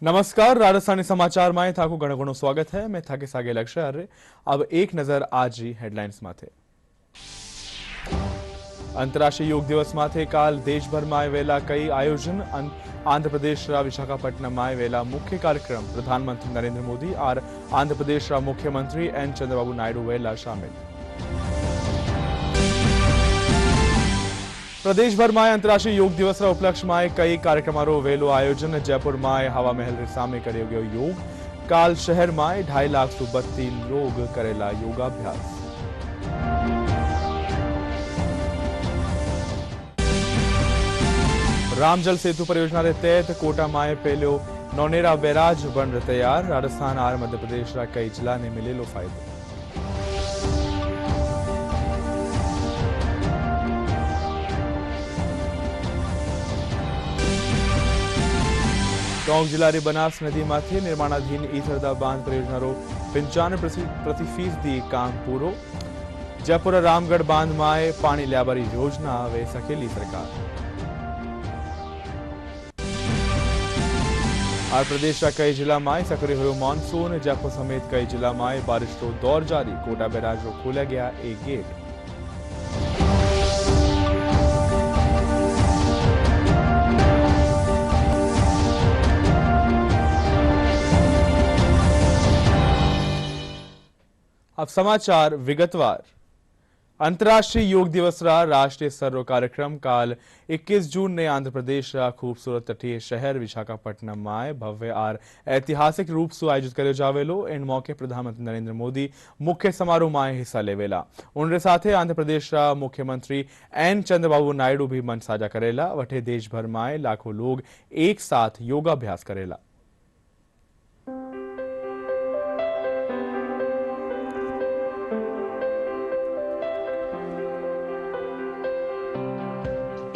नमस्कार, राजस्थानी समाचार में थाकू घणो स्वागत है। मैं थाके सागे लक्ष्य आर्य। अब एक नजर आज हेडलाइंस माथे। अंतर्राष्ट्रीय योग दिवस माथे काल देशभर में आवेला कई आयोजन। आंध्र प्रदेश विशाखापट्टनम में आवेला मुख्य कार्यक्रम। प्रधानमंत्री नरेंद्र मोदी और आंध्र प्रदेश मुख्यमंत्री एन चंद्रबाबू नायडू वेला शामिल। प्रदेश भर में अंतर्राष्ट्रीय योग दिवस उपलक्ष्य में कई कार्यक्रमों वेलो आयोजन। जयपुर में हवा महल सामे करो गयो योग। काल शहर में 2.5 लाख से बढ़ती लोग करेला योगाभ्यास। रामजल सेतु परियोजना के तहत कोटा में पहलो नौनेरा बैराज बन तैयार। राजस्थान और मध्य प्रदेश कई जिला ने मिलेलो फायदो। टोंक जिला री बनास नदी में निर्माणाधीन ईथरदा बांध परियोजना 95% काम पूरो। जयपुर रामगढ़ बांध में पानी लियाबारी योजना वे सकेली सरकार। और प्रदेश का कई जिला में सक्रिय हुए मानसून। जयपुर समेत कई जिला में बारिश रो दौर जारी। कोटा बैराज रो खोला गया एक गेट। अब समाचार विगतवार। अंतर्राष्ट्रीय योग दिवस राष्ट्रीय स्तर कार्यक्रम काल 21 जून ने आंध्र प्रदेश खूबसूरत तटीय शहर विशाखापट्टनम में भव्य और ऐतिहासिक रूप से आयोजित करो जावेलो। इन मौके प्रधानमंत्री नरेंद्र मोदी मुख्य समारोह में हिस्सा लेवेला। उनके साथ आंध्र प्रदेश मुख्यमंत्री एन चंद्रबाबू नायडू भी मंच साझा करेला। वठे देश भर में लाखों लोग एक साथ योगाभ्यास करेला।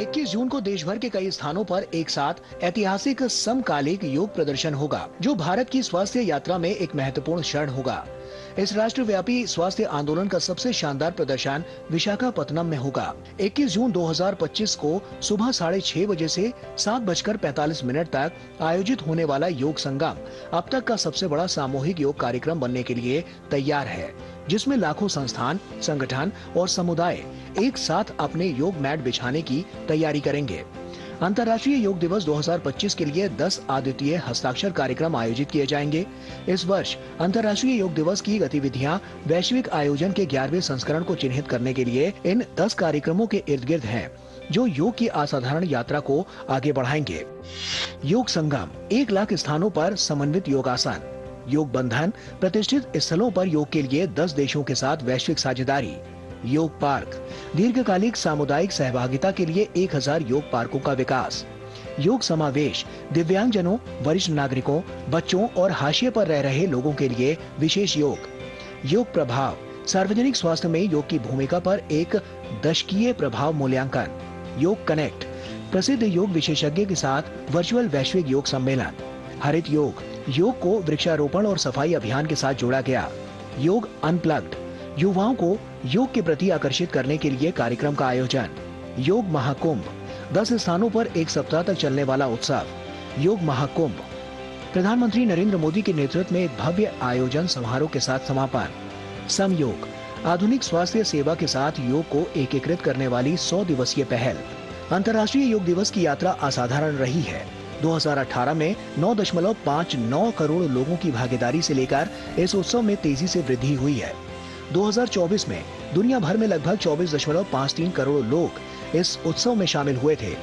21 जून को देश भर के कई स्थानों पर एक साथ ऐतिहासिक समकालिक योग प्रदर्शन होगा, जो भारत की स्वास्थ्य यात्रा में एक महत्वपूर्ण क्षण होगा। इस राष्ट्रव्यापी स्वास्थ्य आंदोलन का सबसे शानदार प्रदर्शन विशाखापट्टनम में होगा। 21 जून 2025 को सुबह 6:30 बजे से 7:45 तक आयोजित होने वाला योग संगम अब तक का सबसे बड़ा सामूहिक योग कार्यक्रम बनने के लिए तैयार है, जिसमें लाखों संस्थान, संगठन और समुदाय एक साथ अपने योग मैट बिछाने की तैयारी करेंगे। अंतर्राष्ट्रीय योग दिवस 2025 के लिए 10 अद्वितीय हस्ताक्षर कार्यक्रम आयोजित किए जाएंगे। इस वर्ष अंतर्राष्ट्रीय योग दिवस की गतिविधियां वैश्विक आयोजन के 11वें संस्करण को चिन्हित करने के लिए इन 10 कार्यक्रमों के इर्द गिर्द हैं, जो योग की असाधारण यात्रा को आगे बढ़ाएंगे। योग संगम 1 लाख स्थानों पर समन्वित योगासन, योग बंधन प्रतिष्ठित स्थलों पर योग के लिए 10 देशों के साथ वैश्विक साझेदारी, योग पार्क दीर्घकालिक सामुदायिक सहभागिता के लिए 1000 योग पार्कों का विकास, योग समावेश दिव्यांगजनों, वरिष्ठ नागरिकों, बच्चों और हाशिए पर रह रहे लोगों के लिए विशेष योग प्रभाव सार्वजनिक स्वास्थ्य में योग की भूमिका पर एक दशकीय प्रभाव मूल्यांकन, योग कनेक्ट प्रसिद्ध योग विशेषज्ञ के साथ वर्चुअल वैश्विक योग सम्मेलन, हरित योग को वृक्षारोपण और सफाई अभियान के साथ जोड़ा गया, योग अनप्लग्ड युवाओं को योग के प्रति आकर्षित करने के लिए कार्यक्रम का आयोजन, योग महाकुंभ 10 स्थानों पर 1 सप्ताह तक चलने वाला उत्सव, योग महाकुंभ प्रधानमंत्री नरेंद्र मोदी के नेतृत्व में एक भव्य आयोजन समारोह के साथ समापन, समयोग आधुनिक स्वास्थ्य सेवा के साथ योग को एकीकृत करने वाली 100 दिवसीय पहल। अंतर्राष्ट्रीय योग दिवस की यात्रा असाधारण रही है। 2018 में 9.59 करोड़ लोगों की भागीदारी से लेकर इस उत्सव में तेजी से वृद्धि हुई है। 2024 में दुनिया भर में लगभग 24.53 करोड़ लोग इस उत्सव में शामिल हुए थे।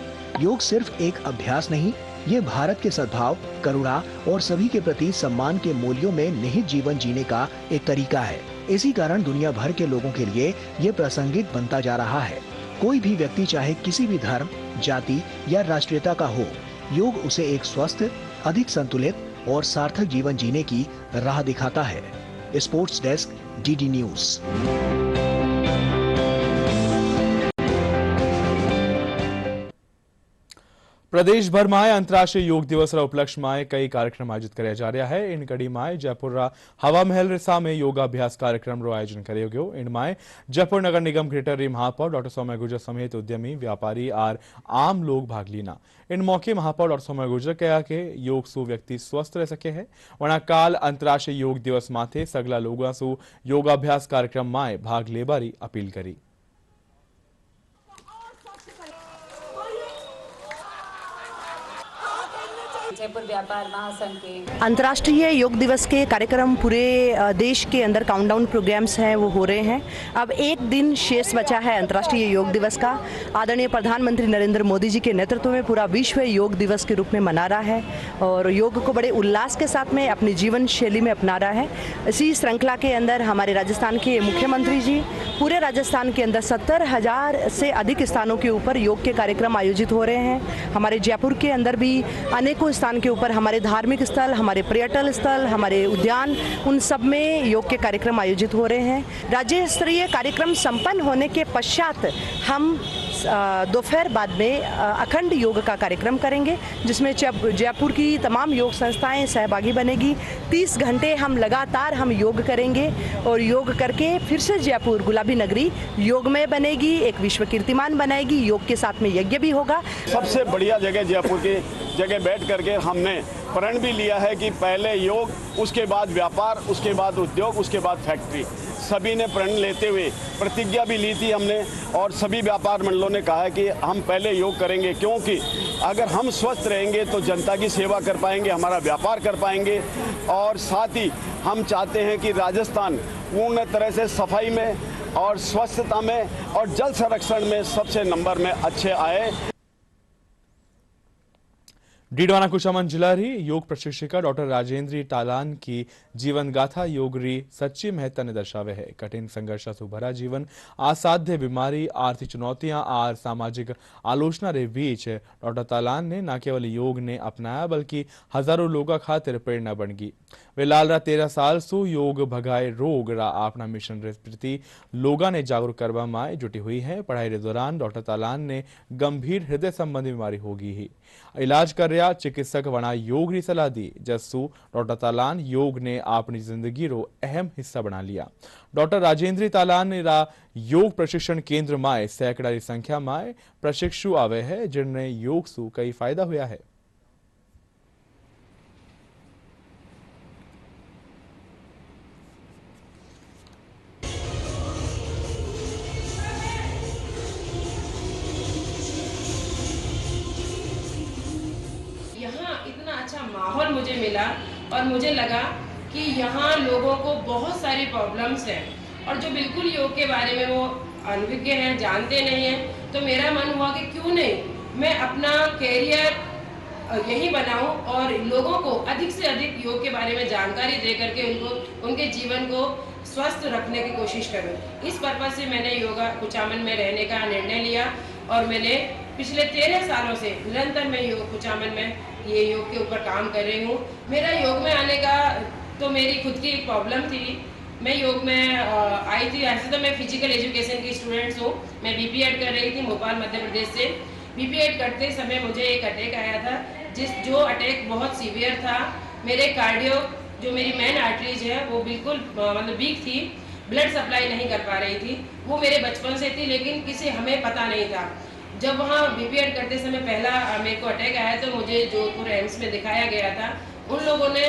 योग सिर्फ एक अभ्यास नहीं, ये भारत के सद्भाव, करुणा और सभी के प्रति सम्मान के मूल्यों में निहित जीवन जीने का एक तरीका है। इसी कारण दुनिया भर के लोगों के लिए ये प्रासंगिक बनता जा रहा है। कोई भी व्यक्ति चाहे किसी भी धर्म, जाति या राष्ट्रीयता का हो, योग उसे एक स्वस्थ, अधिक संतुलित और सार्थक जीवन जीने की राह दिखाता है। Sports desk, DD news. प्रदेश भर में अंतर्राष्ट्रीय योग दिवस उपलक्ष्य में कई कार्यक्रम आयोजित कराया जा रहा है। इन कड़ी में जयपुर हवा महल रिसा में योगाभ्यास कार्यक्रम रो आयोजन किया गयो। इनमें जयपुर नगर निगम ग्रेटर री महापौर डॉक्टर सौम्या गुर्जर समेत उद्यमी, व्यापारी और आम लोग भाग लीना। इन मौके महापौर डॉक्टर सौम्या गुर्जर कहा कि योग सु व्यक्ति स्वस्थ रह सके है। वरना काल अंतर्राष्ट्रीय योग दिवस माथे सगला लोगों सु योगाभ्यास कार्यक्रम में भाग लेबारी अपील करी। जयपुर व्यापार महासंघ के अंतर्राष्ट्रीय योग दिवस के कार्यक्रम पूरे देश के अंदर काउंटडाउन प्रोग्राम्स हैं वो हो रहे हैं। अब एक दिन शेष बचा है अंतर्राष्ट्रीय योग दिवस का। आदरणीय प्रधानमंत्री नरेंद्र मोदी जी के नेतृत्व में पूरा विश्व योग दिवस के रूप में मना रहा है और योग को बड़े उल्लास के साथ में अपनी जीवन शैली में अपना रहा है। इसी श्रृंखला के अंदर हमारे राजस्थान के मुख्यमंत्री जी पूरे राजस्थान के अंदर 70,000 से अधिक स्थानों के ऊपर योग के कार्यक्रम आयोजित हो रहे हैं। हमारे जयपुर के अंदर भी अनेकों स्थान के ऊपर हमारे धार्मिक स्थल, हमारे पर्यटन स्थल, हमारे उद्यान, उन सब में योग के कार्यक्रम आयोजित हो रहे हैं। राज्य स्तरीय कार्यक्रम संपन्न होने के पश्चात हम दोपहर बाद में अखंड योग का कार्यक्रम करेंगे, जिसमें जयपुर की तमाम योग संस्थाएं सहभागी बनेगी। 30 घंटे हम लगातार योग करेंगे और योग करके फिर से जयपुर गुलाबी नगरी योगमय बनेगी, एक विश्व कीर्तिमान बनाएगी। योग के साथ में यज्ञ भी होगा। सबसे बढ़िया जगह जयपुर की जगह बैठ करके हमने प्रण भी लिया है कि पहले योग, उसके बाद व्यापार, उसके बाद उद्योग, उसके बाद फैक्ट्री। सभी ने प्रण लेते हुए प्रतिज्ञा भी ली थी हमने और सभी व्यापार मंडलों ने कहा है कि हम पहले योग करेंगे, क्योंकि अगर हम स्वस्थ रहेंगे तो जनता की सेवा कर पाएंगे, हमारा व्यापार कर पाएंगे। और साथ ही हम चाहते हैं कि राजस्थान पूर्ण तरह से सफाई में और स्वच्छता में और जल संरक्षण में सबसे नंबर में अच्छे आए। डीडवाना कुचामन जिला री योग प्रशिक्षिका डॉक्टर राजेंद्री तालान की जीवन गाथा योग री सच्ची महत्ता ने दर्शावे है। कठिन संघर्ष से भरा जीवन, असाध्य बीमारी, आर्थिक चुनौतियां और सामाजिक आलोचना रे बीच डॉक्टर तालान ने न केवल योग ने अपनाया बल्कि हजारों लोगों खातिर प्रेरणा बन गई। वे लालरा 13 साल सु योग भगाए रोग रा अपना मिशन रे प्रति लोगों ने जागरूक करवा में जुटी हुई है। पढ़ाई के दौरान डॉक्टर तालान ने गंभीर हृदय संबंधी बीमारी होगी ही इलाज कर रहा चिकित्सक वना योग री सलाह दी, जस्सू डॉक्टर तालान योग ने अपनी जिंदगी रो अहम हिस्सा बना लिया। डॉक्टर राजेंद्री तालान रा योग प्रशिक्षण केंद्र में सैकड़ा की संख्या में प्रशिक्षु आवे है, जिनने योग सु कई फायदा हुआ है। इतना अच्छा माहौल मुझे मिला और मुझे लगा कि यहाँ लोगों को बहुत सारी प्रॉब्लम्स हैं और जो बिल्कुल योग के बारे में वो अनभिज्ञ हैं, जानते नहीं हैं। तो मेरा मन हुआ कि क्यों नहीं मैं अपना कैरियर यही बनाऊं और लोगों को अधिक से अधिक योग के बारे में जानकारी दे करके उनके जीवन को स्वस्थ रखने की कोशिश करूं। इस पर्पज से मैंने योगा कुचामन में रहने का निर्णय लिया और मैंने पिछले 13 सालों से निरंतर मैं योग कुचामन में ये योग के ऊपर काम कर रही हूँ। मेरा योग में आने का तो मेरी खुद की एक प्रॉब्लम थी। मैं योग में आई थी, ऐसे तो मैं फिजिकल एजुकेशन की स्टूडेंट्स हूँ। मैं बीपीएड कर रही थी भोपाल मध्य प्रदेश से। बीपीएड करते समय मुझे एक अटैक आया था, जो अटैक बहुत सीवियर था। मेरे कार्डियो जो मेरी मेन आर्टरीज है वो बिल्कुल मतलब वीक थी, ब्लड सप्लाई नहीं कर पा रही थी। वो मेरे बचपन से थी, लेकिन किसी हमें पता नहीं था। जब वहाँ बीपीएड करते समय पहला मेरे को अटैक आया तो मुझे जोधपुर एम्स में दिखाया गया था। उन लोगों ने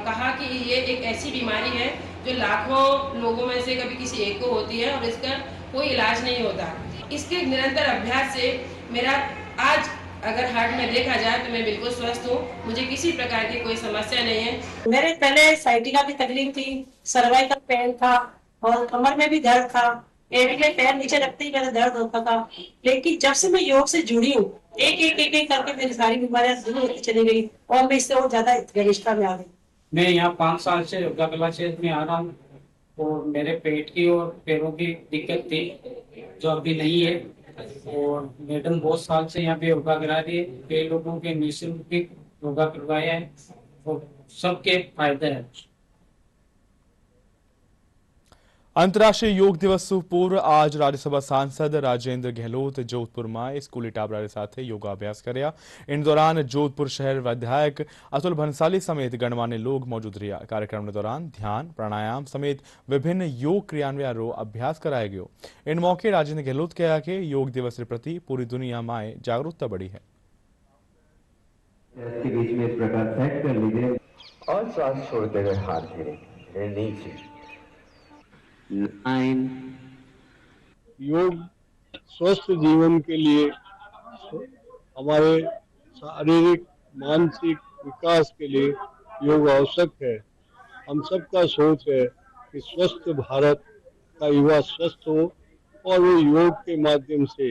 कहा कि ये एक ऐसी बीमारी है जो लाखों लोगों में से कभी किसी एक को होती है और इसका कोई इलाज नहीं होता। इसके निरंतर अभ्यास से मेरा आज अगर हार्ट में देखा जाए तो मैं बिल्कुल स्वस्थ हूँ। मुझे किसी प्रकार की कोई समस्या नहीं है। मेरे पहले साइटिका की तकलीफ थी, सर्वाइकल पेन था और कमर में भी दर्द था। पेट में पैर नीचे रखते ही मेरा दर्द होता था, लेकिन जब से मैं योग से जुड़ी हूँ एक करके मेरी सारी बीमारियां दूर होती चली गई और मैं इससे और ज्यादा घनिष्ठता में आ गई। मैं यहाँ 5 साल से योगा कला क्षेत्र में आ रहा हूँ और मेरे पेट की और पैरों की दिक्कत थी जो अभी नहीं है और मैडम बहुत साल से यहाँ पे योगा करा रही है। कई लोगों के निःशुल्क भी योगा करवाया है और सबके फायदे हैं। अंतर्राष्ट्रीय योग दिवस पूर्व आज राज्यसभा सांसद राजेंद्र गहलोत जोधपुर में स्कूली टाबरा के साथ योगाभ्यास કર્યા। इन दौरान जोधपुर शहर विधायक अतुल भंसाली समेत गणमान्य लोग मौजूद रहा। कार्यक्रम के दौरान ध्यान प्राणायाम समेत विभिन्न योग क्रियान्वयन रो अभ्यास कराया गयो। इन मौके राजेंद्र गहलोत कहा कि योग दिवस के प्रति पूरी दुनिया में जागरूकता बढ़ी है। के बीच में इस प्रकार सेट कर लीजिए और श्वास छोड़ते हुए हाथ धीरे नीचे। योग स्वस्थ जीवन के लिए हमारे शारीरिक मानसिक विकास के लिए योग आवश्यक है। हम सबका सोच है कि स्वस्थ भारत का युवा स्वस्थ हो और वो योग के माध्यम से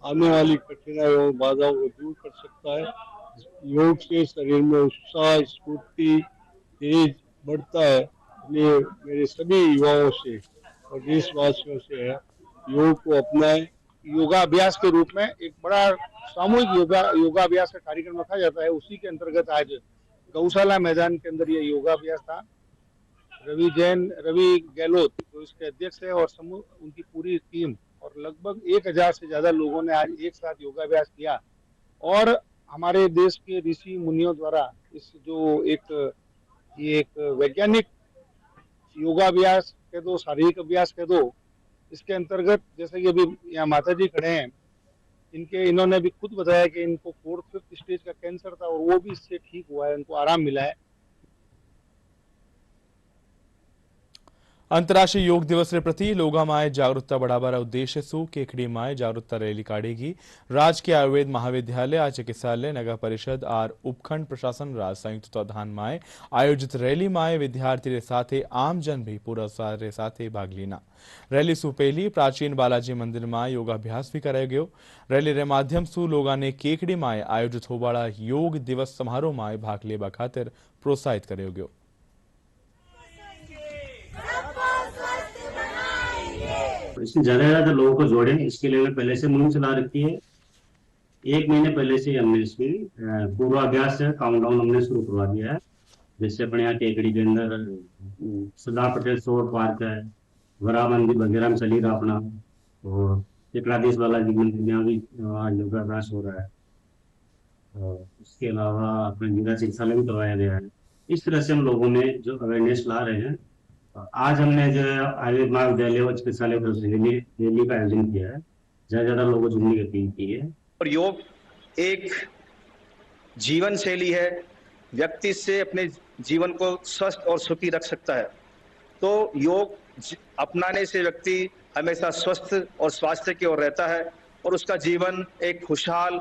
आने वाली कठिनाइयों और बाधाओं को दूर कर सकता है। योग से शरीर में उत्साह स्फूर्ति तेज बढ़ता है। इसलिए मेरे सभी युवाओं से और देशवासियों से है योग को अपनाएं। योगाभ्यास के रूप में एक बड़ा सामूहिक योगाभ्यास का कार्यक्रम रखा जाता है। उसी के अंतर्गत आज गौशाला मैदान के अंदर ये योगाभ्यास था। रवि गहलोत जो इसके अध्यक्ष है और समूह उनकी पूरी टीम और लगभग 1000 से ज्यादा लोगों ने आज एक साथ योगाभ्यास किया। और हमारे देश के ऋषि मुनियों द्वारा इस जो एक वैज्ञानिक योगाभ्यास कह दो शारीरिक अभ्यास कह दो, इसके अंतर्गत जैसे कि अभी यहाँ माता जी खड़े हैं, इन्होंने भी खुद बताया कि इनको 4th-5th स्टेज का कैंसर था और वो भी इससे ठीक हुआ है, उनको आराम मिला है। अंतर्राष्ट्रीय योग दिवस के प्रति लोगों में जागरूकता बढ़ावा उद्देश्य सु केकड़ी में जागरूकता रैली काढ़ेगी। राजकीय आयुर्वेद महाविद्यालय चिकित्सालय नगर परिषद और उपखंड प्रशासन राज संयुक्त तत्वाधान में आयोजित रैली में विद्यार्थी के साथ आम जन भी पूरा उत्साह के साथ भाग लेना। रैली सु पहली प्राचीन बालाजी मंदिर में योगाभ्यास भी कराया गयो। रैली के माध्यम सु लोगों ने केकड़ी में आयोजित होवाला योग दिवस समारोह में भाग लेवा खातिर प्रोत्साहित करो गयो। इसमें ज्यादा से ज्यादा लोगों को जोड़ें, इसके लिए पहले से मुहिम चला रखी है। 1 महीने पहले से हमने इसमें पूर्वाभ्यास काउंटडाउन हमने शुरू करवा दिया है। जैसे अपने यहाँ केकड़ी के अंदर सरदार पटेल सरोवर पार्क है, वरा मंदिर वगैरह में चली रहा अपना, और चकलाधीश बालाजी मंदिर में भी योगाभ्यास हो रहा है। और उसके अलावा अपने जिला चिकित्सालय में करवाया गया है। इस तरह से हम लोगों में जो अवेयरनेस ला रहे हैं। आज हमने जो आयुर्वेद महाविद्यालय और चिकित्सालय रैली का आयोजन किया है, ज्यादा ज्यादा लोगों को जुड़ने की अपील की है। और योग एक जीवन शैली है, व्यक्ति से अपने जीवन को स्वस्थ और सुखी रख सकता है। तो योग अपनाने से व्यक्ति हमेशा स्वस्थ और स्वास्थ्य की ओर रहता है और उसका जीवन एक खुशहाल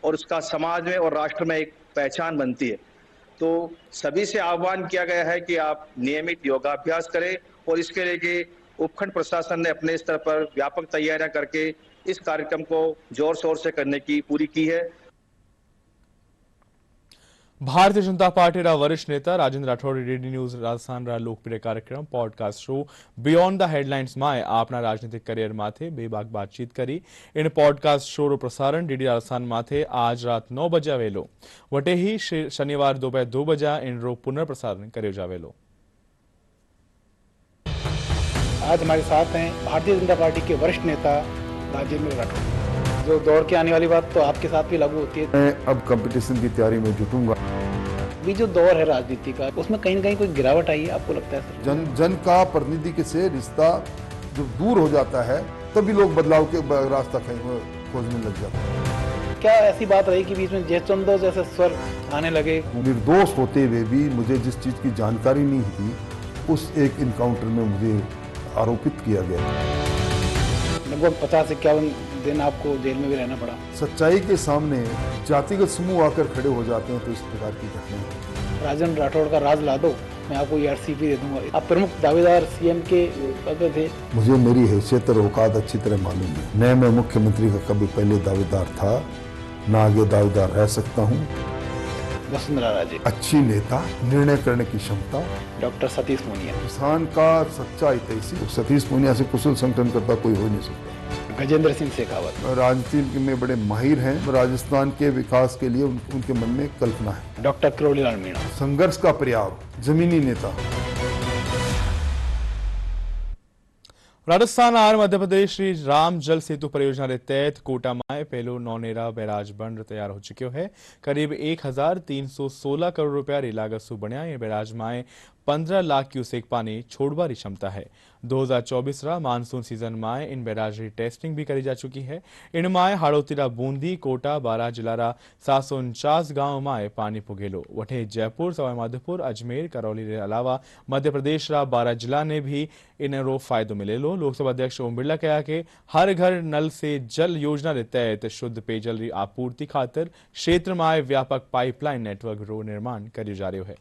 और उसका समाज में और राष्ट्र में एक पहचान बनती है। तो सभी से आह्वान किया गया है कि आप नियमित योगाभ्यास करें और इसके लिए उपखंड प्रशासन ने अपने स्तर पर व्यापक तैयारियां करके इस कार्यक्रम को जोर शोर से करने की पूरी की है। भारतीय जनता पार्टी रा वरिष्ठ नेता राजेंद्र राठौड़ डीडी न्यूज राजस्थान रा लोकप्रिय कार्यक्रम podcast show beyond the headlines में अपना राजनीतिक करियर माथे बेबाक बातचीत करी। इन पॉडकास्ट शो रो प्रसारण डीडी राजस्थान माथे आज रात 9 बजे वेलो वटे ही शनिवार दोपहर 2 बजे इन रो पुनर्प्रसारण करो जावेलो। आज हमारे साथ हैं भारतीय जनता पार्टी के वरिष्ठ नेता राजेंद्र राठौड़। जो दौड़ के आने वाली बात तो आपके साथ भी लागू होती है। मैं अब कंपटीशन की तैयारी में जुटूंगा। अभी जो दौर है राजनीति का, उसमें कहीं न कहीं कोई गिरावट आई है, आपको लगता है सर? जन का प्रतिनिधि के से रिश्ता जब दूर हो जाता है तभी लोग बदलाव के रास्ता खोजने लग जाते हैं। क्या ऐसी बात रही कि बीच में जयचंदो जैसे स्वर आने लगे? निर्दोष होते हुए भी मुझे जिस चीज की जानकारी नहीं थी, उस एक इनकाउंटर में मुझे आरोपित किया गया। लगभग 50-51 दिन आपको जेल में भी रहना पड़ा। सच्चाई के सामने जातिगत समूह आकर खड़े हो जाते हैं तो इस प्रकार की घटनाएं। राजेंद्र राठौड़ का राज ला दो, मैं आपको ईआरसीपी दे दूंगा। आप प्रमुख दावेदार सीएम के पद थे। मुझे मेरी हैसियत और औकात अच्छी तरह मालूम है। न मैं मुख्यमंत्री का कभी पहले दावेदार था, न आगे दावेदार रह सकता हूँ। वसुंधरा राजे अच्छी नेता, निर्णय करने की क्षमता। डॉक्टर सतीश पूनिया किसान का सच्चा हितैषी। सतीश पूनिया से कुशल संगठन करता कोई हो नहीं सकता। गजेंद्र सिंह शेखावत राजनीति में बड़े माहिर हैं। राजस्थान के विकास के लिए उनके मन में कल्पना है। डॉक्टर किरोड़ीलाल मीणा संघर्ष का पर्याय, जमीनी नेता। राजस्थान और मध्य प्रदेश श्री राम जल सेतु परियोजना के तहत कोटा में पहलो नौनेरा बैराज बंड तैयार हो चुक्यो है। करीब 1316 करोड़ रुपया री लागत से बन्या ये बैराज में 15 लाख क्यूसेक पानी छोड़वारी क्षमता है। 2024 रा मानसून सीजन में इन बैराज की टेस्टिंग भी करी जा चुकी है। इनमें हाड़ोतीरा, बूंदी, कोटा, बारा जिला रा 749 गांव में पानी पुगेलो। वठे जयपुर, सवाईमाधोपुर, अजमेर, करौली के अलावा मध्य प्रदेश रा 12 जिला ने भी इनरो फायदो मिलेलो। लोकसभा अध्यक्ष ओम बिरला कहा कि हर घर नल से जल योजना के तहत शुद्ध पेयजल की आपूर्ति खातर क्षेत्र में व्यापक पाइपलाइन नेटवर्क रो निर्माण करियो जा रह्यो है।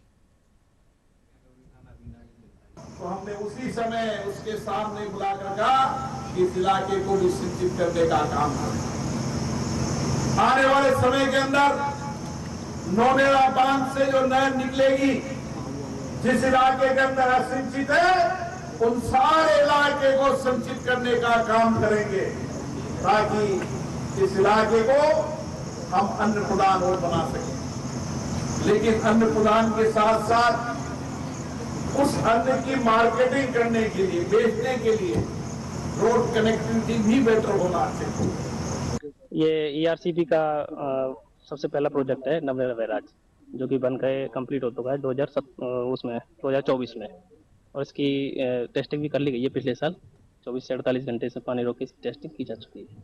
तो हमने उसी समय उसके सामने बुलाकर कहा कि इस इलाके को भी सिंचित करने का काम करें। आने वाले समय के अंदर नौनेरा बांध से जो नहर निकलेगी, जिस इलाके के अंदर असिंचित है, उन सारे इलाके को संचित करने का काम करेंगे ताकि इस इलाके को हम अन्न प्रदान और बना सकें। लेकिन अन्न प्रदान के साथ साथ उस अन्न की मार्केटिंग करने के लिए, बेचने के लिए रोड कनेक्टिविटी भी बेटर होना चाहिए। ये ERCP का सबसे पहला प्रोजेक्ट है नवनेरा बैराज, जो कि बन गए कंप्लीट हो चुका है 2024 में, और इसकी टेस्टिंग भी कर ली गई है पिछले साल। 24 से 48 घंटे से पानी रोक की टेस्टिंग की जा चुकी है।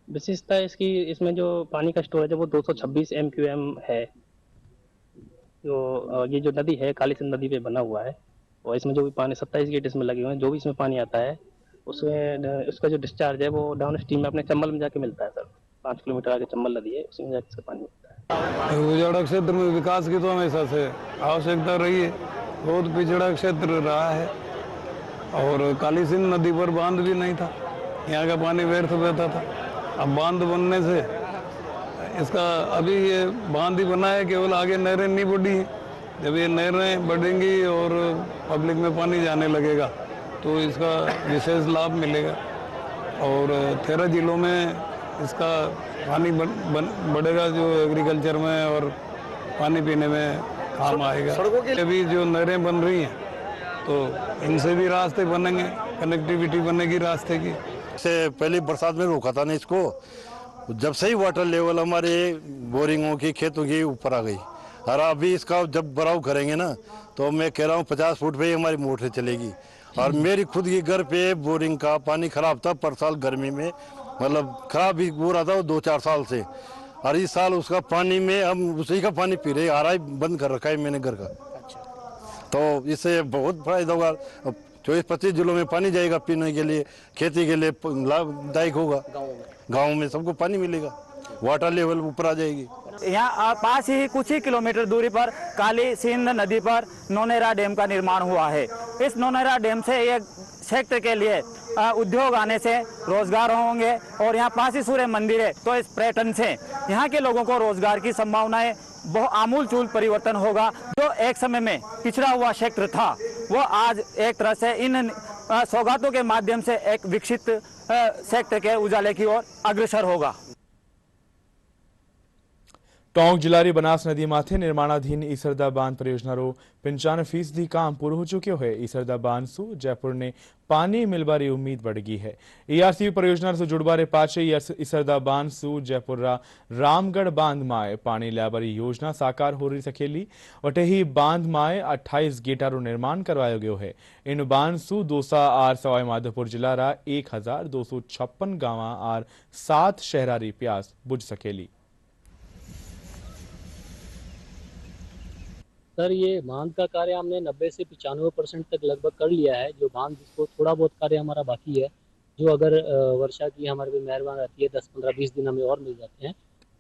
विशेषता इसमें जो पानी का स्टोरेज है वो 226 MQM है। ये जो नदी है काली सिंध नदी पे बना हुआ है, और इसमें जो भी पानी 27 गेट इसमें लगे हुए हैं, जो भी इसमें पानी आता है उसमें उसका जो डिस्चार्ज है वो डाउन स्ट्रीम में अपने चंबल में जाके मिलता है। सर 5 किलोमीटर आगे चंबल नदी है, उसमें जाके इसका पानी मिलता है। उजाड़ा क्षेत्र में विकास की तो हमेशा से आवश्यकता रही है। बहुत पिछड़ा क्षेत्र रहा है और काली सिंध नदी पर बांध भी नहीं था, यहाँ का पानी व्यर्थ बहता था। अब बांध बनने से इसका अभी ये बांध ही बना है, केवल आगे नहरें नहीं बढ़ी हैं। जब ये नहरें बढ़ेंगी और पब्लिक में पानी जाने लगेगा तो इसका विशेष लाभ मिलेगा और 13 जिलों में इसका पानी बढ़ेगा, जो एग्रीकल्चर में और पानी पीने में काम आएगा। अभी जो नहरें बन रही हैं तो इनसे भी रास्ते बनेंगे, कनेक्टिविटी बनेगी रास्ते की। से पहले बरसात में रोका था ना इसको, जब से ही वाटर लेवल हमारे बोरिंगों की, खेतों की ऊपर आ गई। और अभी इसका जब भराव करेंगे ना तो मैं कह रहा हूँ 50 फुट पे ही हमारी मोटर चलेगी। और मेरी खुद की घर पे बोरिंग का पानी खराब था पर साल गर्मी में, मतलब खराब ही हो रहा था 2-4 साल से, और इस साल उसका पानी में हम उसी का पानी पी रहे। आरा बंद कर रखा है मैंने घर का, तो इससे बहुत फायदा होगा। 24-25 जिलों में पानी जाएगा पीने के लिए, खेती के लिए लाभदायक होगा। गाँव में सबको पानी मिलेगा, वाटर लेवल ऊपर आ जाएगी। यहाँ पास ही कुछ ही किलोमीटर दूरी पर काली सिंध नदी पर नौनेरा डैम का निर्माण हुआ है। इस नौनेरा डैम से एक क्षेत्र के लिए उद्योग आने से रोजगार होंगे, और यहाँ पास ही सूर्य मंदिर है, तो इस पर्यटन से यहाँ के लोगों को रोजगार की संभावनाएं बहुत आमूल-चूल परिवर्तन होगा। जो एक समय में पिछड़ा हुआ क्षेत्र था वो आज एक तरह से इन सौगातों के माध्यम से एक विकसित क्षेत्र के उजाले की ओर अग्रसर होगा। टोंक जिला बनास नदी माथे निर्माणाधीन ईसरदा बांध परियोजना रो 95% काम पूरो हो चुक्यो है। ईसरदा बांध सु जयपुर ने पानी मिलबारी उम्मीद बढ़ गई है। ERCP परियोजना से जुड़बारे पाछे ईसरदा बांध सु जयपुर रा रामगढ़ बांध माए पानी लाबारी योजना साकार हो रही सकेली। वटे ही बांध माए 28 गेटा रो निर्माण करवायो गयो है। इन बांध सु दोसा आर सवाई माधोपुर जिला रा 1256 गांवा आर 7 शहरारी प्यास बुझ सकेली। सर ये बांध का कार्य हमने 90 से 95% तक लगभग कर लिया है। जो बांध जिसको थोड़ा बहुत कार्य हमारा बाकी है, जो अगर वर्षा की हमारे पे मेहरबान रहती है 10, 15, 20 दिन हमें और मिल जाते हैं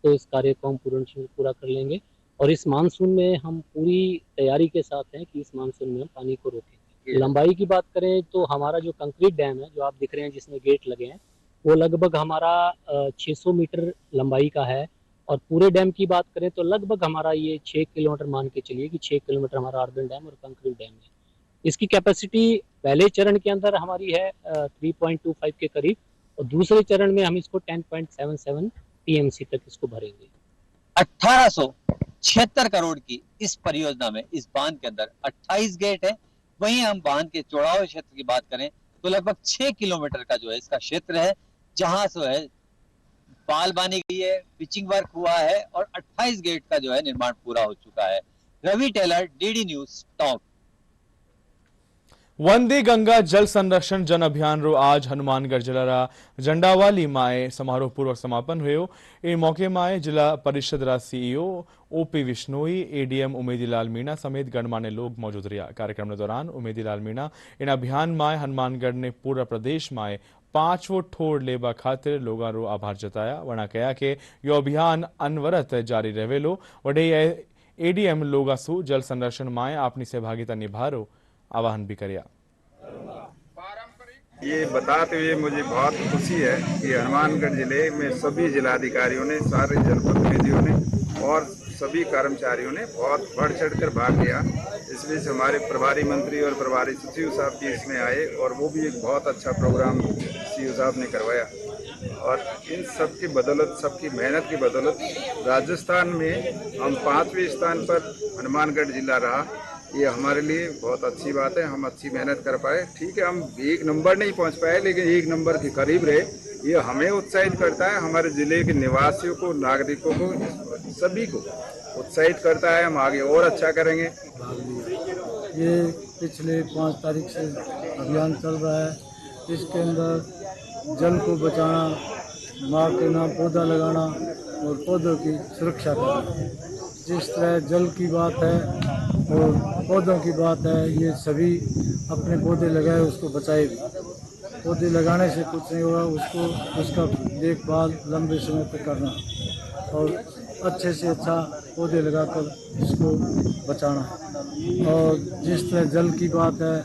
तो इस कार्य को हम पूरा कर लेंगे। और इस मानसून में हम पूरी तैयारी के साथ हैं कि इस मानसून में हम पानी को रोकेंगे। लंबाई की बात करें तो हमारा जो कंक्रीट डैम है, जो आप दिख रहे हैं जिसमें गेट लगे हैं, वो लगभग हमारा 600 मीटर लंबाई का है। और पूरे डैम की बात करें तो लगभग हमारा ये 6 किलोमीटर मान के चलिए कि 6 किलोमीटर हमारा अर्बन डैम और कंक्रीट डैम है। इसकी कैपेसिटी पहले चरण के अंदर हमारी है 3.25 के करीब, और दूसरे चरण में हम इसको 10.77 TMC तक इसको भरेंगे। 1876 करोड़ की इस परियोजना में, इस बांध के अंदर 28 गेट है। वहीं हम बांध के चौड़ाव क्षेत्र की बात करें तो लगभग 6 किलोमीटर का जो है इसका क्षेत्र है, जहां जो है पाल बांधी गई है, पिचिंग वर्क हुआ है और 28 गेट का जो है निर्माण पूरा हो चुका है। Ravi Taylor, DD news, top. Vande Ganga Jal Sanrakshan जन अभियान रो आज हनुमानगढ़ जिला जंडावाली माए समारोह पूर्वक समापन हुए। ए मौके माए जिला परिषद रा CEO OP Vishnoi, ADM Umedilal Meena समेत गणमान्य लोग मौजूद रहा। कार्यक्रम के दौरान उमेदीलाल मीणा इन अभियान माए हनुमानगढ़ ने पूरा प्रदेश माए 5 ठोड़ लेबा खातिर लोगों रो आभार जताया। वणा कहा कि यो अभियान अनवरत जारी रहेलो। वडे एडीएम लोगासु जल संरक्षण माए अपनी सहभागिता निभारो आह्वान भी करिया। ये बताते हुए मुझे बहुत खुशी है कि हनुमानगढ़ जिले में सभी जिलाधिकारियों ने, सारे जनप्रतिनिधियों ने और सभी कर्मचारियों ने बहुत बढ़ चढ़कर भाग लिया। इसमें से हमारे प्रभारी मंत्री और प्रभारी सचिव साहब भी इसमें आए और वो भी एक बहुत अच्छा प्रोग्राम सीईओ साहब ने करवाया। और इन सब की बदौलत, सबकी मेहनत की बदौलत राजस्थान में हम 5वें स्थान पर हनुमानगढ़ जिला रहा। ये हमारे लिए बहुत अच्छी बात है, हम अच्छी मेहनत कर पाए। ठीक है, हम 1 नंबर नहीं पहुंच पाए, लेकिन 1 नंबर के करीब रहे। ये हमें उत्साहित करता है, हमारे जिले के निवासियों को, नागरिकों को, सभी को उत्साहित करता है। हम आगे और अच्छा करेंगे। ये पिछले 5 तारीख से अभियान चल रहा है। इसके अंदर जल को बचाना, माँ के नाम पौधा लगाना और पौधों की सुरक्षा करना। जिस तरह जल की बात है और पौधों की बात है, ये सभी अपने पौधे लगाए, उसको बचाए भी। पौधे लगाने से कुछ नहीं होगा, उसका देखभाल लंबे समय तक करना और अच्छे से अच्छा पौधे लगाकर इसको बचाना। और जिस तरह जल की बात है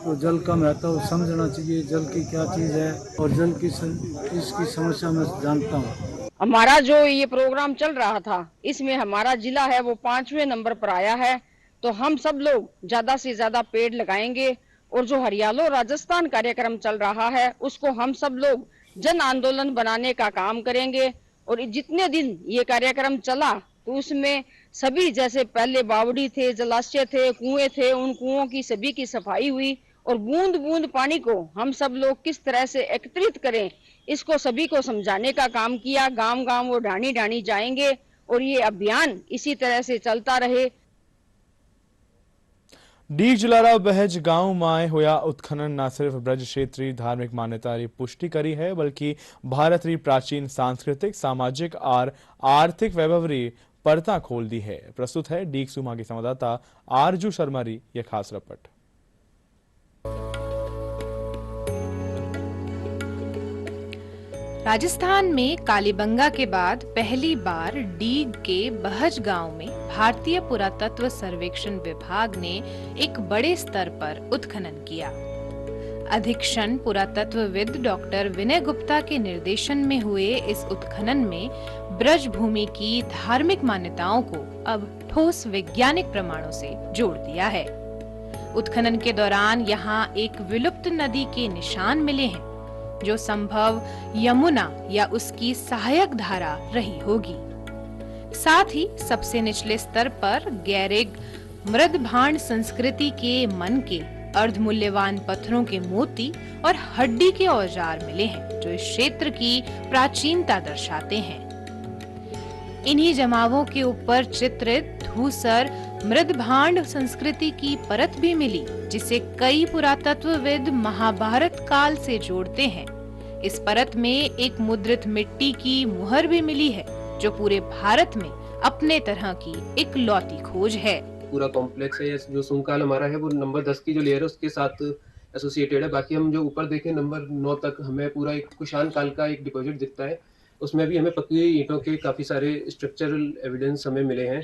तो जल का महत्व समझना चाहिए, जल की क्या चीज़ है और जल की इसकी समस्या मैं जानता हूँ। हमारा जो ये प्रोग्राम चल रहा था, इसमें हमारा जिला है वो 5वें नंबर पर आया है। तो हम सब लोग ज्यादा से ज्यादा पेड़ लगाएंगे और जो हरियालो राजस्थान कार्यक्रम चल रहा है उसको हम सब लोग जन आंदोलन बनाने का काम करेंगे। और जितने दिन ये कार्यक्रम चला तो उसमें सभी, जैसे पहले बावड़ी थे, जलाशय थे, कुएं थे, उन कुओं की सभी की सफाई हुई और बूंद बूंद पानी को हम सब लोग किस तरह से एकत्रित करें, इसको सभी को समझाने का काम किया। गांव गांव वो ढाणी ढाणी जाएंगे और ये अभियान इसी तरह से चलता रहे। डी जिलारा बहज गांव माए होया उत्खनन न सिर्फ ब्रज क्षेत्रीय धार्मिक मान्यता री पुष्टि करी है, बल्कि भारत री प्राचीन सांस्कृतिक, सामाजिक और आर्थिक वैभव री परता खोल दी है। प्रस्तुत है डीग सुमा की संवाददाता आरजू शर्मा री यह खास रिपोर्ट। राजस्थान में कालीबंगा के बाद पहली बार डीग के बहज गांव में भारतीय पुरातत्व सर्वेक्षण विभाग ने एक बड़े स्तर पर उत्खनन किया। अधीक्षण पुरातत्वविद डॉक्टर विनय गुप्ता के निर्देशन में हुए इस उत्खनन में ब्रज भूमि की धार्मिक मान्यताओं को अब ठोस वैज्ञानिक प्रमाणों से जोड़ दिया है। उत्खनन के दौरान यहाँ एक विलुप्त नदी के निशान मिले हैं, जो संभव यमुना या उसकी सहायक धारा रही होगी। साथ ही सबसे निचले स्तर पर गैरिग मृदभांड संस्कृति के मन के अर्धमूल्यवान पत्थरों के मोती और हड्डी के औजार मिले हैं, जो इस क्षेत्र की प्राचीनता दर्शाते हैं। इन्हीं जमावों के ऊपर चित्रित धूसर मृदभांड संस्कृति की परत भी मिली, जिसे कई पुरातत्वविद महाभारत काल से जोड़ते हैं। इस परत में एक मुद्रित मिट्टी की मुहर भी मिली है, जो पूरे भारत में अपने तरह की एक लौती खोज है। पूरा कॉम्प्लेक्स है, जो सुंकाल हमारा है वो नंबर 10 की जो लेयर है उसके साथ एसोसिएटेड है। बाकी हम जो ऊपर देखें नंबर 9 तक हमें पूरा एक कुषाण काल का एक डिपॉजिट दिखता है। उसमें भी हमें पकी हुई ईंटों के काफी सारे स्ट्रक्चरल एविडेंस हमें मिले हैं,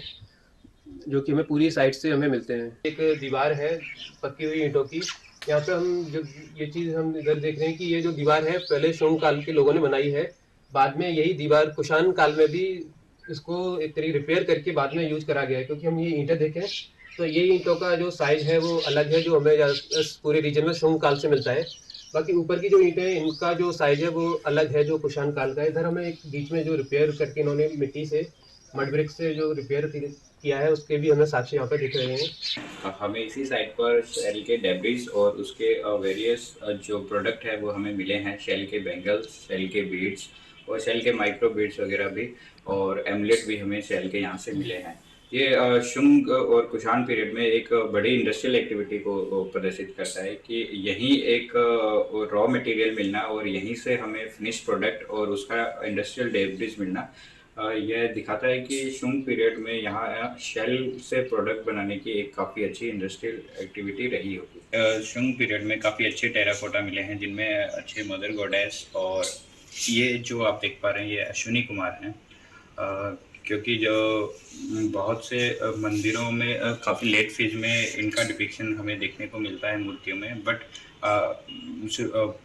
जो कि हमें पूरी साइट से हमें मिलते हैं। एक दीवार है पक्की हुई ईंटों की। यहाँ पे हम जो ये चीज हम इधर देख रहे हैं कि ये जो दीवार है पहले शोंग काल के लोगों ने बनाई है। बाद में यही दीवार कुषाण काल में भी इसको एक तरीके रिपेयर करके बाद में यूज करा गया है। क्योंकि हम ये ईंटें देखें तो ये ईंटों का जो साइज है वो अलग है, जो हमें पूरे रीजन में शोंग काल से मिलता है। बाकी ऊपर की जो ईंटें हैं इनका जो साइज है वो अलग है, जो कुषाण काल का है। इधर हमें एक बीच में जो रिपेयर करके इन्होंने मिट्टी से मड ब्रिक्स से जो रिपेयर किया है उसके भी हमें साक्ष्य यहाँ पे दिख रहे हैं। हमें इसी साइट पर शेल के डेब्रिस और उसके वेरियस जो प्रोडक्ट है वो हमें मिले हैं। शेल के बैंगल्स, शेल के बीड्स और शेल के माइक्रो बीड्स वगैरह भी, और एमलेट भी हमें शेल के यहाँ से मिले हैं। ये शुंग और कुषाण पीरियड में एक बड़ी इंडस्ट्रियल एक्टिविटी को प्रदर्शित करता है कि यहीं एक रॉ मटेरियल मिलना और यहीं से हमें फिनिश प्रोडक्ट और उसका इंडस्ट्रियल डेब्रिस मिलना यह दिखाता है कि शुंग पीरियड में यहाँ शेल से प्रोडक्ट बनाने की एक काफ़ी अच्छी इंडस्ट्रियल एक्टिविटी रही होगी। शुंग पीरियड में काफ़ी अच्छे टेराकोटा मिले हैं जिनमें अच्छे मदर गॉडेस, और ये जो आप देख पा रहे हैं ये अश्विनी कुमार हैं, क्योंकि जो बहुत से मंदिरों में काफ़ी लेट फेज में इनका डिपिक्शन हमें देखने को मिलता है मूर्तियों में, बट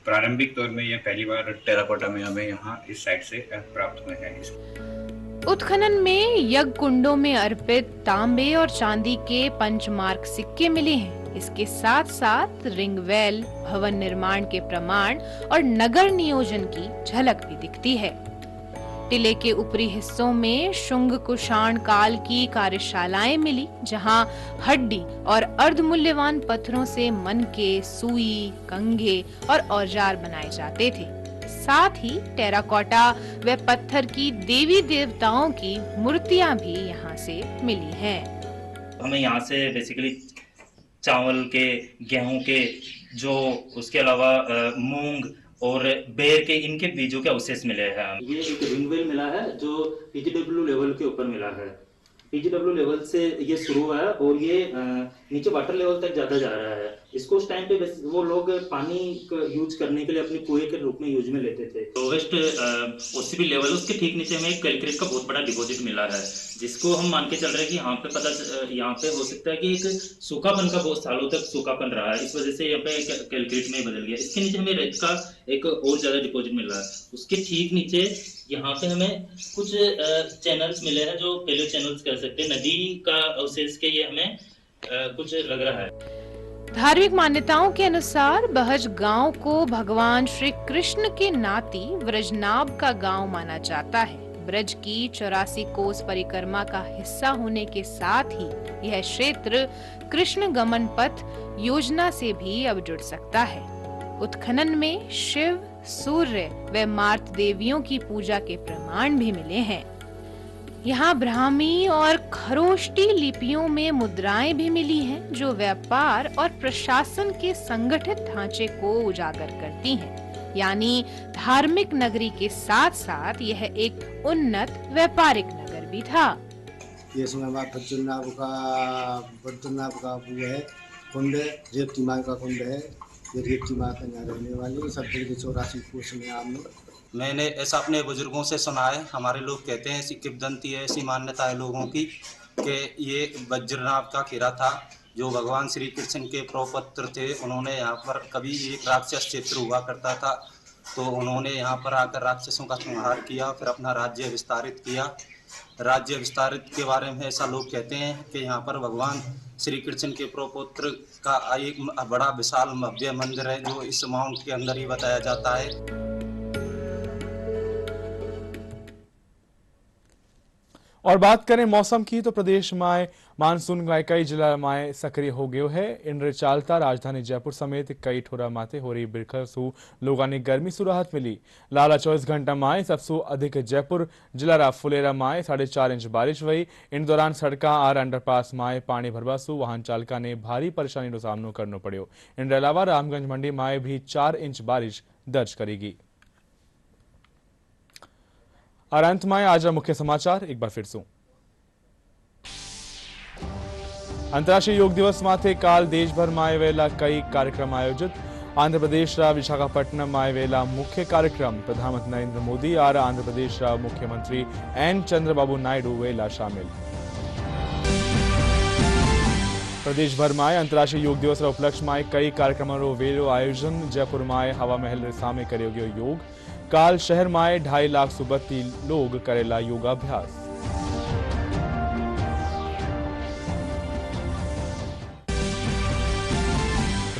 प्रारंभिक तौर में ये पहली बार टेराकोटा में हमें यहाँ इस साइड से प्राप्त हुए हैं। उत्खनन में यज्ञ कुंडों में अर्पित तांबे और चांदी के पंचमार्क सिक्के मिले हैं। इसके साथ साथ रिंगवेल, भवन निर्माण के प्रमाण और नगर नियोजन की झलक भी दिखती है। टिले के ऊपरी हिस्सों में शुंग कुषाण काल की कार्यशालाएं मिली, जहां हड्डी और अर्धमूल्यवान पत्थरों से मनके, सुई, कंघे और औजार बनाए जाते थे। साथ ही टेराकोटा व पत्थर की देवी देवताओं की मूर्तियां भी यहाँ से मिली हैं। हमें यहाँ से बेसिकली चावल के, गेहूं के, जो उसके अलावा मूंग और बेर के, इनके बीजों के अवशेष मिले हैं। ये एक रिंगवेल मिला है जो पीजीडब्ल्यू लेवल के ऊपर मिला है। पीजीडब्ल्यू लेवल से ये शुरू हुआ है और ये नीचे वाटर लेवल तक ज्यादा जा रहा है। इसको उस टाइम पे वो लोग पानी यूज करने के लिए अपने कुएं के रूप में यूज में लेते थे। लोवेस्ट ओसीपी लेवल, उसके ठीक नीचे में एक कैलक्रेट का बहुत बड़ा डिपॉजिट मिला है, जिसको हम मान के चल रहे हैं कि यहाँ पे हो सकता है कि एक सूखापन का बहुत सालों तक सूखापन रहा है, इस वजह से यहाँ पे कैलक्रेट में बदल गया। इसके नीचे हमें रेत का एक और ज्यादा डिपॉजिट मिल रहा है। उसके ठीक नीचे यहाँ पे हमें कुछ चैनल्स मिले हैं जो पेलियो चैनल्स कह सकते हैं, नदी का अवशेष के ये हमें कुछ लग रहा है। धार्मिक मान्यताओं के अनुसार बहज गांव को भगवान श्री कृष्ण के नाती व्रजनाभ का गांव माना जाता है। ब्रज की 84 कोस परिक्रमा का हिस्सा होने के साथ ही यह क्षेत्र कृष्ण गमन पथ योजना से भी अब जुड़ सकता है। उत्खनन में शिव, सूर्य व मार्त देवियों की पूजा के प्रमाण भी मिले हैं। यहाँ ब्राह्मी और खरोष्टी लिपियों में मुद्राएं भी मिली हैं, जो व्यापार और प्रशासन के संगठित ढांचे को उजागर करती हैं। यानी धार्मिक नगरी के साथ साथ यह एक उन्नत व्यापारिक नगर भी था। ये समय बद्रीनाथ का वो है कुंड, रेवती माँ का कुंड है। ये रेवती माँ का यहाँ रहने वाली सब 84 कोस में आपने मैंने ऐसा अपने बुजुर्गों से सुना है। हमारे लोग कहते हैं, ऐसी किंवदंती है, ऐसी मान्यता है लोगों की कि ये बद्रीनाथ का किला था जो भगवान श्री कृष्ण के प्रपौत्र थे। उन्होंने यहाँ पर कभी एक राक्षस क्षेत्र हुआ करता था, तो उन्होंने यहाँ पर आकर राक्षसों का संहार किया, फिर अपना राज्य विस्तारित किया। राज्य विस्तारित के बारे में ऐसा लोग कहते हैं कि यहाँ पर भगवान श्री कृष्ण के प्रपौत्र का एक बड़ा विशाल भव्य मंदिर है जो इस माउंट के अंदर ही बताया जाता है। और बात करें मौसम की तो प्रदेश में मानसून का कई जिला में सक्रिय हो गयो है। इन चालता राजधानी जयपुर समेत कई ठोरा माथे हो रही बिरखर सु लोगों ने गर्मी सु राहत मिली। लाला 24 घंटा में सबसे अधिक जयपुर जिला रा फुलेरा में 4.5 इंच बारिश हुई। इन दौरान सड़क और अंडरपास में पानी भरवा सु वाहन चालका ने भारी परेशानी का सामना करना पड़ो। इन अलावा रामगंज मंडी में भी 4 इंच बारिश दर्ज करेगी। और अंत में आज मुख्य समाचार एक बार फिर से। अंतर्राष्ट्रीय योग दिवस माथे काल देश भर में वेला कई कार्यक्रम आयोजित। आंध्र प्रदेश रा विशाखापट्टनम में वेला मुख्य कार्यक्रम प्रधानमंत्री नरेंद्र मोदी और आंध्र प्रदेश रा मुख्यमंत्री एन चंद्रबाबू नायडू वेला शामिल। प्रदेश भर में अंतर्राष्ट्रीय योग दिवस उपलक्ष्य में कई कार्यक्रमों रो वेलो आयोजन। जयपुर में हवा महल सामे करो गयो योग। काल शहर में 2.5 लाख से 32 लोग करेला योगाभ्यास।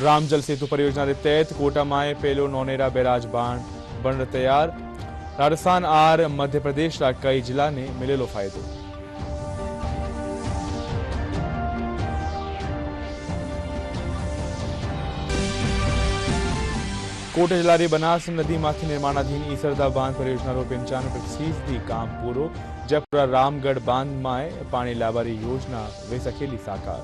राम जल सेतु परियोजना के तहत कोटा में पेलो नौनेरा बैराज बन तैयार। राजस्थान और मध्य प्रदेश का कई जिला ने मिलेलो फायदो। કોટ જિલ્લાની બનાસ નદીમાંથી નિર્માણાધીન ઈસરદા બાંધ પરિયોજનાનો 95% કામ પૂરો જયપુરા રામગઢ બાંધમાં પાણી લાવવાની યોજના વે સકેલી સાકાર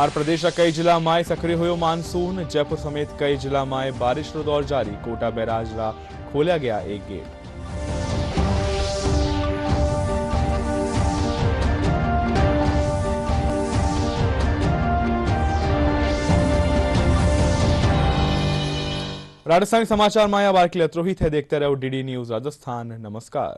आर प्रदेश कई जिला में सक्रिय हुयो मानसून जयपुर समेत कई जिला में बारिश नो दौर जारी कोटा बैराज रा खोलिया गया एक गेट राजस्थान समाचार में बार के लिए अत्रोही थे देखते रहो डीडी न्यूज राजस्थान। नमस्कार।